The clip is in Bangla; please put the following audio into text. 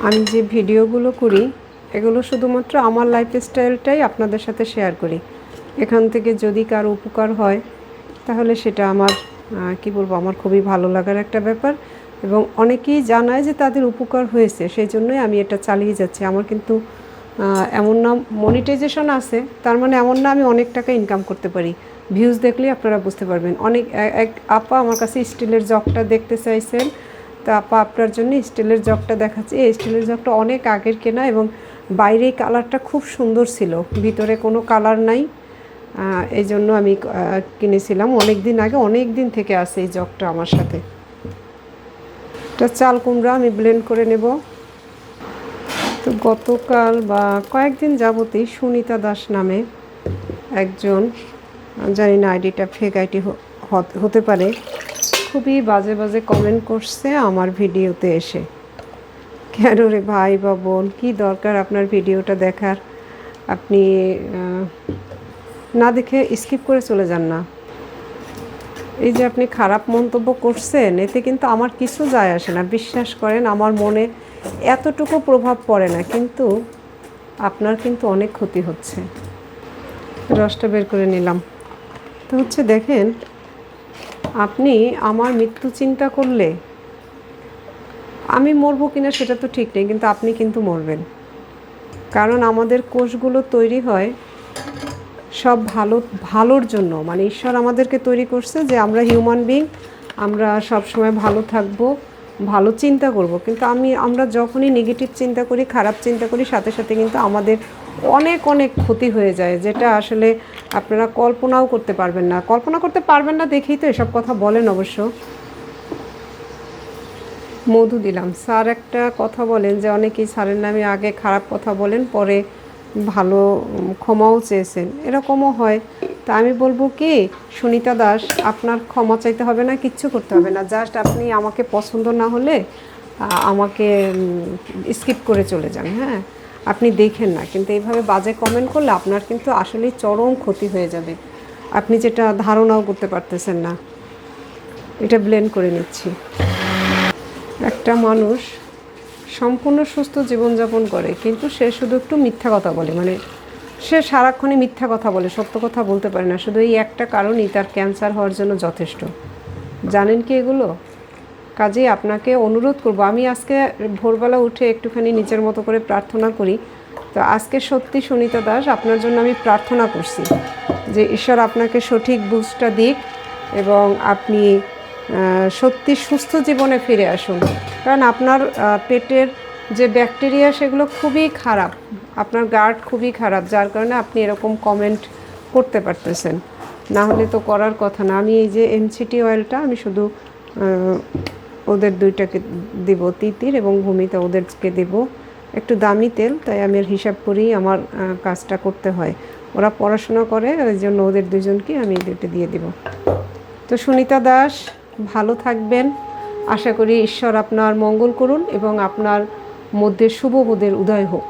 আমি যে ভিডিওগুলো করি এগুলো শুধুমাত্র আমার লাইফস্টাইলটাই আপনাদের সাথে শেয়ার করি। এখান থেকে যদি কারো উপকার হয় তাহলে সেটা আমার কি বলবো, আমার খুবই ভালো লাগার একটা ব্যাপার। এবং অনেকেই জানায় যে তাদের উপকার হয়েছে, সেই জন্যই আমি এটা চালিয়ে যাচ্ছি। আমার কিন্তু এমন না মনিটাইজেশন আছে, তার মানে এমন না আমি অনেক টাকা ইনকাম করতে পারি। ভিউজ দেখলেই আপনারা বুঝতে পারবেন। অনেক এক আপা আমার কাছে স্টিলের জগটা দেখতে চাইছেন, তা আপা আপনার জন্য স্টিলের জগটা দেখাচ্ছি। এই স্টিলের জগটা অনেক আগের কেনা এবং বাইরে কালারটা খুব সুন্দর ছিল, ভিতরে কোনো কালার নাই। এই জন্য আমি কিনেছিলাম অনেক দিন আগে, অনেক দিন থেকে আছে এই জগটা আমার সাথে। এটা চাল কুমড়া আমি ব্লেন্ড করে নেব। তো গতকাল বা কয়েকদিন যাবতই সুনিতা দাস নামে একজন, জানি না আইডিটা ফেক আইডি হতে পারে, খুবই বাজে বাজে কমেন্ট করছে আমার ভিডিওতে এসে। কেন রে ভাই বা বোন, কী দরকার আপনার ভিডিওটা দেখার? আপনি না দেখে স্কিপ করে চলে যান না। এই যে আপনি খারাপ মন্তব্য করছেন, এতে কিন্তু আমার কিছু যায় আসে না, বিশ্বাস করেন। আমার মনে এতটুকু প্রভাব পড়ে না, কিন্তু আপনার কিন্তু অনেক ক্ষতি হচ্ছে। রসটা বের করে নিলাম। তো হচ্ছে দেখেন, আপনি আমার মৃত্যু চিন্তা করলে আমি মরবো কিনা সেটা তো ঠিক নেই, কিন্তু আপনি কিন্তু মরবেন। কারণ আমাদের কোষগুলো তৈরি হয় সব ভালোর জন্য। মানে ঈশ্বর আমাদেরকে তৈরি করছে যে আমরা হিউম্যান বিং, আমরা সবসময় ভালো থাকবো, ভালো চিন্তা করব। কিন্তু আমরা যখনই নেগেটিভ চিন্তা করি, খারাপ চিন্তা করি, সাথে সাথে কিন্তু আমাদের অনেক অনেক ক্ষতি হয়ে যায়, যেটা আসলে আপনারা কল্পনাও করতে পারবেন না। কল্পনা করতে পারবেন না দেখেই তো এসব কথা বলেন অবশ্য। মধু দিলাম। স্যার একটা কথা বলেন যে অনেকেই স্যারের নামে আগে খারাপ কথা বলেন, পরে ভালো ক্ষমাও চেয়েছেন, এরকমও হয়। তা আমি বলবো কি, সুনিতা দাস, আপনার ক্ষমা চাইতে হবে না, কিচ্ছু করতে হবে না। জাস্ট আপনি আমাকে পছন্দ না হলে আমাকে স্কিপ করে চলে যান। হ্যাঁ, আপনি দেখেন না, কিন্তু এইভাবে বাজে কমেন্ট করলে আপনার কিন্তু আসলেই চরম ক্ষতি হয়ে যাবে, আপনি যেটা ধারণাও করতে পারতেছেন না। এটা ব্লেন্ড করে নিচ্ছি। একটা মানুষ সম্পূর্ণ সুস্থ জীবনযাপন করে, কিন্তু সে শুধু একটু মিথ্যা কথা বলে, মানে সে সারাক্ষণই মিথ্যা কথা বলে, সত্য কথা বলতে পারে না। শুধু এই একটা কারণেই তার ক্যান্সার হওয়ার জন্য যথেষ্ট। জানেন কি এগুলো? কাজেই আপনাকে অনুরোধ করব, আমি আজকে ভোরবেলা উঠে একটুখানি নিজের মতো করে প্রার্থনা করি। তো আজকে সত্যি সুনিতা দাস, আপনার জন্য আমি প্রার্থনা করছি যে ঈশ্বর আপনাকে সঠিক বুঝটা দিক এবং আপনি সত্যি সুস্থ জীবনে ফিরে আসুন। কারণ আপনার পেটের যে ব্যাকটেরিয়া সেগুলো খুবই খারাপ, আপনার গার্ড খুবই খারাপ, যার কারণে আপনি এরকম কমেন্ট করতে পারতেছেন। না হলে তো করার কথা না। আমি এই যে এমসিটি অয়েলটা আমি শুধু ওদের দুইটাকে দিব, তিতির এবং ভূমিতা, ওদেরকে দেব। একটু দামি তেল, তাই আমি হিসাব করেই আমার কাজটা করতে হয়। ওরা পড়াশোনা করে, ওই জন্য ওদের দুজনকে আমি দুটো দিয়ে দিব। তো সুনিতা দাস, ভালো থাকবেন। আশা করি ঈশ্বর আপনার মঙ্গল করুন এবং আপনার মধ্যে শুভবোধের উদয় হোক।